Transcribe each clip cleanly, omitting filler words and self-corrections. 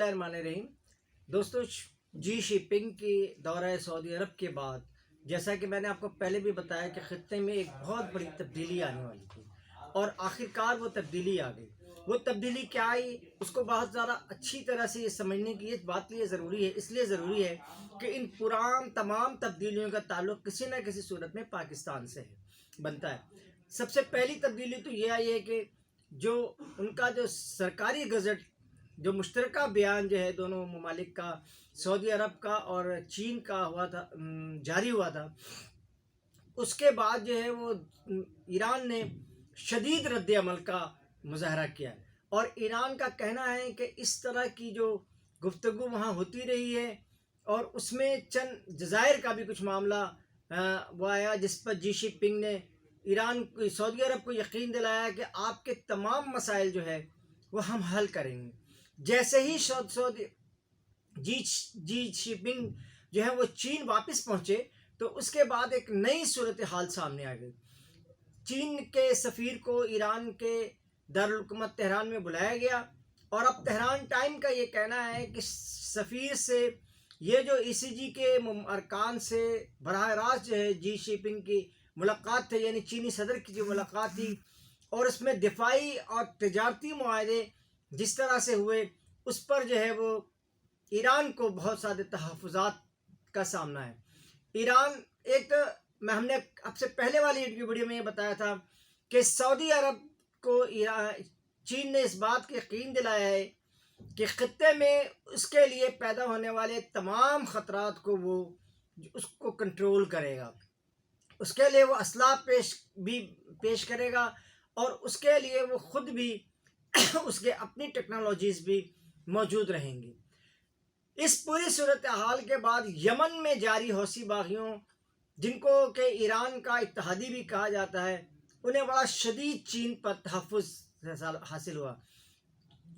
اللہ الرحمن الرحیم۔ دوستو، جی شی پنگ کی دورہ سعودی عرب کے بعد جیسا کہ میں نے آپ کو پہلے بھی بتایا کہ خطے میں ایک بہت بڑی تبدیلی آنے والی تھی اور آخرکار وہ تبدیلی آ گئی۔ وہ تبدیلی کیا آئی اس کو بہت زیادہ اچھی طرح سے یہ سمجھنے کی بات ضروری ہے، اس لیے ضروری ہے کہ ان تمام تبدیلیوں کا تعلق کسی نہ کسی صورت میں پاکستان سے بنتا ہے۔ سب سے پہلی تبدیلی تو یہ آئی ہے کہ جو ان کا جو سرکاری گزٹ، جو مشترکہ بیان جو ہے دونوں ممالک کا، سعودی عرب کا اور چین کا ہوا تھا، جاری ہوا تھا، اس کے بعد جو ہے وہ ایران نے شدید رد عمل کا مظاہرہ کیا اور ایران کا کہنا ہے کہ اس طرح کی جو گفتگو وہاں ہوتی رہی ہے اور اس میں چند جزائر کا بھی کچھ معاملہ وہ آیا، جس پر جی شی پنگ نے سعودی عرب کو یقین دلایا کہ آپ کے تمام مسائل جو ہے وہ ہم حل کریں گے۔ جیسے ہی جی شی پنگ جو ہے وہ چین واپس پہنچے تو اس کے بعد ایک نئی صورتحال سامنے آ گئی۔ چین کے سفیر کو ایران کے دارالحکومت تہران میں بلایا گیا اور اب تہران ٹائم کا یہ کہنا ہے کہ سفیر سے یہ جو ای سی جی کے ارکان سے براہ راست جو ہے جی شی پنگ کی ملاقات تھی، یعنی چینی صدر کی جو ملاقات تھی، اور اس میں دفاعی اور تجارتی معاہدے جس طرح سے ہوئے، اس پر جو ہے وہ ایران کو بہت سارے تحفظات کا سامنا ہے۔ ایران ہم نے اب سے پہلے والی ویڈیو میں یہ بتایا تھا کہ سعودی عرب کو چین نے اس بات کی یقین دلایا ہے کہ خطے میں اس کے لیے پیدا ہونے والے تمام خطرات کو وہ اس کو کنٹرول کرے گا، اس کے لیے وہ اسلحہ پیش کرے گا اور اس کے لیے وہ خود بھی اس کے اپنی ٹیکنالوجیز بھی موجود رہیں گی۔ اس پوری صورتحال کے بعد یمن میں جاری حوثی باغیوں، جن کو کہ ایران کا اتحادی بھی کہا جاتا ہے، انہیں بڑا شدید چین پر تحفظ حاصل ہوا۔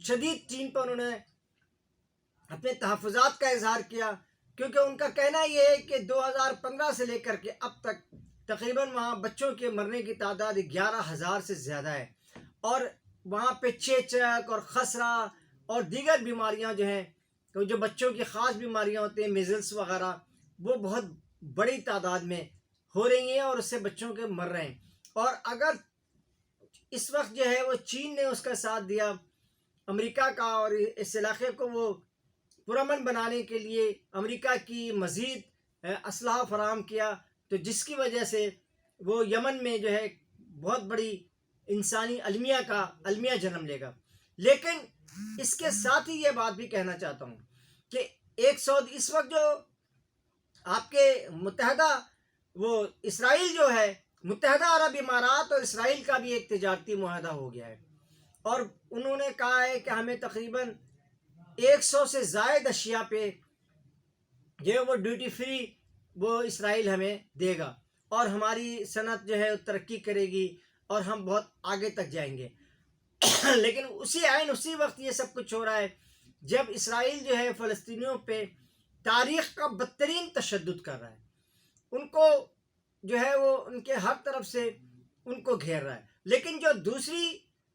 شدید چین پر انہوں نے اپنے تحفظات کا اظہار کیا، کیونکہ ان کا کہنا یہ ہے کہ 2015 سے لے کر کے اب تک تقریباً وہاں بچوں کے مرنے کی تعداد 11,000 سے زیادہ ہے اور وہاں پہ چیچک اور خسرہ اور دیگر بیماریاں جو ہیں، جو بچوں کی خاص بیماریاں ہوتی ہیں، میزلس وغیرہ، وہ بہت بڑی تعداد میں ہو رہی ہیں اور اس سے بچوں کے مر رہے ہیں۔ اور اگر اس وقت جو ہے وہ چین نے اس کا ساتھ دیا امریکہ کا اور اس علاقے کو وہ پرامن بنانے کے لیے امریکہ کی مزید اسلحہ فراہم کیا، تو جس کی وجہ سے وہ یمن میں جو ہے بہت بڑی انسانی المیہ جنم لے گا۔ لیکن اس کے ساتھ ہی یہ بات بھی کہنا چاہتا ہوں کہ اس وقت جو آپ کے متحدہ وہ اسرائیل جو ہے، متحدہ عرب امارات اور اسرائیل کا بھی ایک تجارتی معاہدہ ہو گیا ہے اور انہوں نے کہا ہے کہ ہمیں تقریباً 100 سے زائد اشیاء پہ جو ہے وہ ڈیوٹی فری وہ اسرائیل ہمیں دے گا اور ہماری صنعت جو ہے ترقی کرے گی اور ہم بہت آگے تک جائیں گے۔ لیکن اسی وقت یہ سب کچھ ہو رہا ہے جب اسرائیل جو ہے فلسطینیوں پہ تاریخ کا بدترین تشدد کر رہا ہے، ان کو جو ہے وہ ان کے ہر طرف سے ان کو گھیر رہا ہے۔ لیکن جو دوسری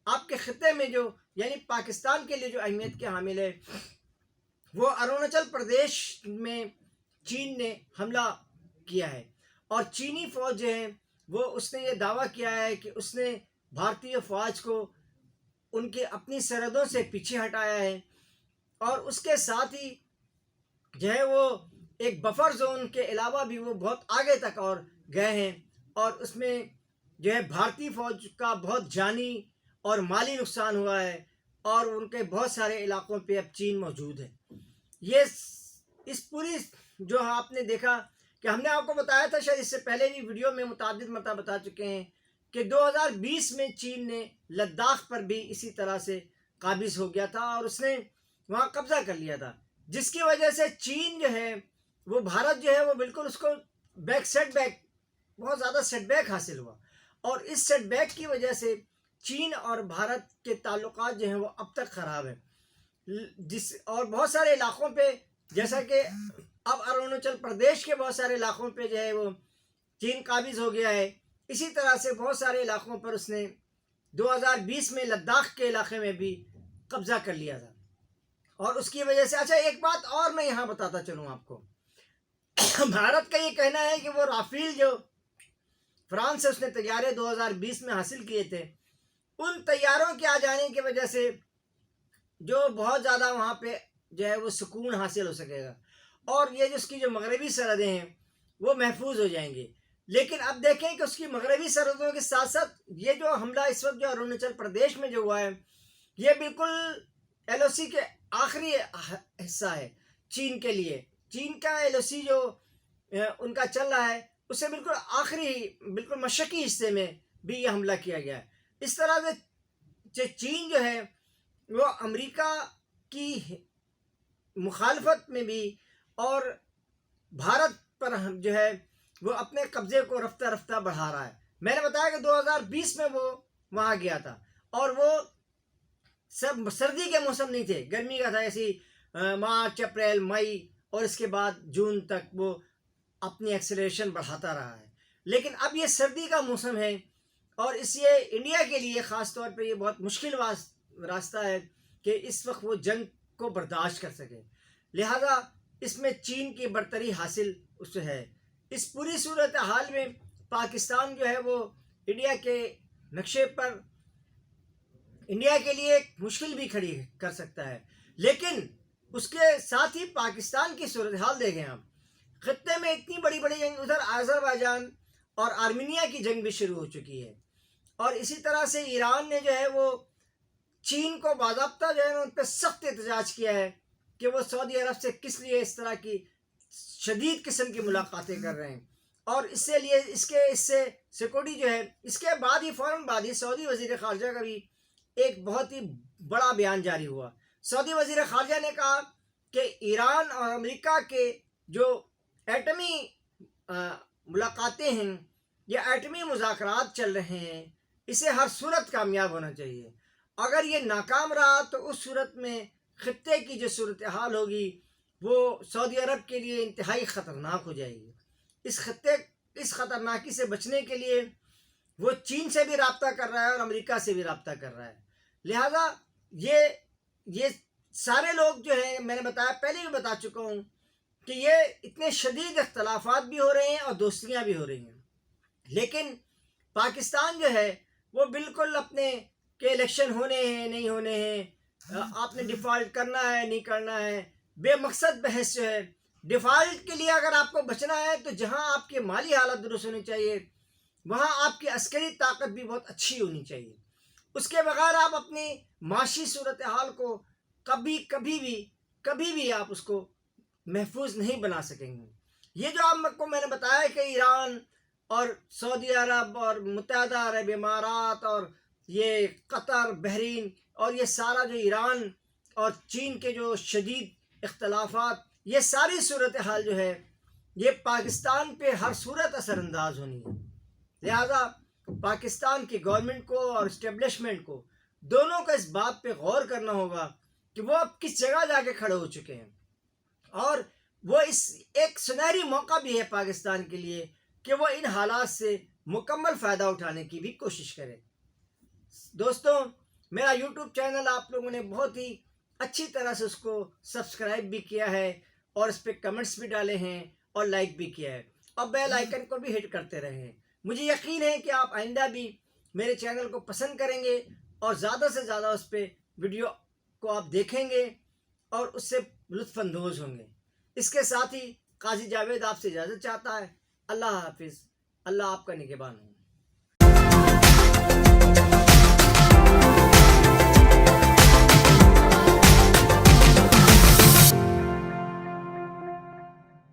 آپ کے خطے میں جو یعنی پاکستان کے لیے جو اہمیت کے حامل ہے، وہ اروناچل پردیش میں چین نے حملہ کیا ہے اور چینی فوج جو ہے وہ اس نے یہ دعویٰ کیا ہے کہ اس نے بھارتی فوج کو ان کے اپنی سرحدوں سے پیچھے ہٹایا ہے اور اس کے ساتھ ہی جو ہے وہ ایک بفر زون کے علاوہ بھی وہ بہت آگے تک اور گئے ہیں اور اس میں جو ہے بھارتی فوج کا بہت جانی اور مالی نقصان ہوا ہے اور ان کے بہت سارے علاقوں پہ اب چین موجود ہے۔ یہ اس پوری جو آپ نے دیکھا کہ ہم نے آپ کو بتایا تھا، شاید اس سے پہلے بھی ویڈیو میں متعدد مرتبہ بتا چکے ہیں کہ 2020 میں چین نے لداخ پر بھی اسی طرح سے قابض ہو گیا تھا اور اس نے وہاں قبضہ کر لیا تھا، جس کی وجہ سے چین جو ہے وہ بھارت جو ہے وہ بالکل اس کو بہت زیادہ سیٹ بیک حاصل ہوا اور اس سیٹ بیک کی وجہ سے چین اور بھارت کے تعلقات جو ہیں وہ اب تک خراب ہیں۔ اور بہت سارے علاقوں پہ، جیسا کہ اب اروناچل پردیش کے بہت سارے علاقوں پہ جو ہے وہ چین قابض ہو گیا ہے، اسی طرح سے بہت سارے علاقوں پر اس نے 2020 میں لداخ کے علاقے میں بھی قبضہ کر لیا تھا اور اس کی وجہ سے اچھا ایک بات اور میں یہاں بتاتا چلوں آپ کو، بھارت کا یہ کہنا ہے کہ وہ رافیل جو فرانس سے اس نے طیارے 2020 میں حاصل کیے تھے، ان طیاروں کے آ جانے کی وجہ سے جو بہت زیادہ وہاں پہ جو ہے وہ سکون حاصل ہو سکے گا، اور یہ جو اس کی جو مغربی سرحدیں ہیں وہ محفوظ ہو جائیں گی۔ لیکن اب دیکھیں کہ اس کی مغربی سرحدوں کے ساتھ ساتھ یہ جو حملہ اس وقت جو اروناچل پردیش میں جو ہوا ہے، یہ بالکل ایل او سی کے آخری حصہ ہے چین کے لیے۔ چین کا ایل او سی جو ان کا چل رہا ہے، اس سے بالکل آخری بالکل مشرقی حصے میں بھی یہ حملہ کیا گیا ہے۔ اس طرح سے چین جو ہے وہ امریکہ کی مخالفت میں بھی اور بھارت پر جو ہے وہ اپنے قبضے کو رفتہ رفتہ بڑھا رہا ہے۔ میں نے بتایا کہ 2020 میں وہ وہاں گیا تھا، اور وہ سب سردی کے موسم نہیں تھے، گرمی کا تھا، ایسی مارچ اپریل مئی اور اس کے بعد جون تک وہ اپنی ایکسیلریشن بڑھاتا رہا ہے۔ لیکن اب یہ سردی کا موسم ہے، اور اس یہ انڈیا کے لیے خاص طور پہ یہ بہت مشکل راستہ ہے کہ اس وقت وہ جنگ کو برداشت کر سکے، لہذا اس میں چین کی برتری حاصل اس سے ہے۔ اس پوری صورتحال میں پاکستان جو ہے وہ انڈیا کے نقشے پر انڈیا کے لیے ایک مشکل بھی کھڑی کر سکتا ہے، لیکن اس کے ساتھ ہی پاکستان کی صورتحال دیکھیں آپ، خطے میں اتنی بڑی بڑی جنگ، ادھر آذربائیجان اور آرمینیا کی جنگ بھی شروع ہو چکی ہے، اور اسی طرح سے ایران نے جو ہے وہ چین کو باضابطہ جو ہے ان پہ سخت احتجاج کیا ہے کہ وہ سعودی عرب سے کس لیے اس طرح کی شدید قسم کی ملاقاتیں کر رہے ہیں، اور اس سے سیکورٹی جو ہے، اس کے بعد ہی فوراً بعد ہی سعودی وزیر خارجہ کا بھی ایک بہت ہی بڑا بیان جاری ہوا۔ سعودی وزیر خارجہ نے کہا کہ ایران اور امریکہ کے جو ایٹمی ملاقاتیں ہیں یا ایٹمی مذاکرات چل رہے ہیں، اسے ہر صورت کامیاب ہونا چاہیے۔ اگر یہ ناکام رہا تو اس صورت میں خطے کی جو صورتحال ہوگی وہ سعودی عرب کے لیے انتہائی خطرناک ہو جائے گی۔ اس خطرناکی سے بچنے کے لیے وہ چین سے بھی رابطہ کر رہا ہے اور امریکہ سے بھی رابطہ کر رہا ہے، لہذا یہ سارے لوگ جو ہیں، میں نے بتایا پہلے بھی بتا چکا ہوں کہ یہ اتنے شدید اختلافات بھی ہو رہے ہیں اور دوستیاں بھی ہو رہی ہیں، لیکن پاکستان جو ہے وہ بالکل اپنے کہ الیکشن ہونے ہیں نہیں ہونے ہیں، آپ نے ڈیفالٹ کرنا ہے نہیں کرنا ہے، بے مقصد بحث جو ہے۔ ڈیفالٹ کے لیے اگر آپ کو بچنا ہے تو جہاں آپ کی مالی حالت درست ہونی چاہیے، وہاں آپ کی عسکری طاقت بھی بہت اچھی ہونی چاہیے۔ اس کے بغیر آپ اپنی معاشی صورتحال کو کبھی بھی آپ اس کو محفوظ نہیں بنا سکیں گے۔ یہ جو آپ کو میں نے بتایا کہ ایران اور سعودی عرب اور متحدہ عرب امارات اور یہ قطر، بحرین، اور یہ سارا جو ایران اور چین کے جو شدید اختلافات، یہ ساری صورتحال جو ہے یہ پاکستان پہ ہر صورت اثر انداز ہونی ہے، لہذا پاکستان کی گورنمنٹ کو اور اسٹیبلشمنٹ کو دونوں کو اس بات پہ غور کرنا ہوگا کہ وہ اب کس جگہ جا کے کھڑے ہو چکے ہیں، اور وہ اس ایک سنہری موقع بھی ہے پاکستان کے لیے کہ وہ ان حالات سے مکمل فائدہ اٹھانے کی بھی کوشش کرے۔ دوستوں، میرا یوٹیوب چینل آپ لوگوں نے بہت ہی اچھی طرح سے اس کو سبسکرائب بھی کیا ہے، اور اس پہ کمنٹس بھی ڈالے ہیں اور لائک بھی کیا ہے، اور بیل آئیکن کو بھی ہٹ کرتے رہے ہیں۔ مجھے یقین ہے کہ آپ آئندہ بھی میرے چینل کو پسند کریں گے اور زیادہ سے زیادہ اس پہ ویڈیو کو آپ دیکھیں گے اور اس سے لطف اندوز ہوں گے۔ اس کے ساتھ ہی قاضی جاوید آپ سے اجازت چاہتا ہے۔ اللہ حافظ، اللہ آپ کا نگہبان ہو۔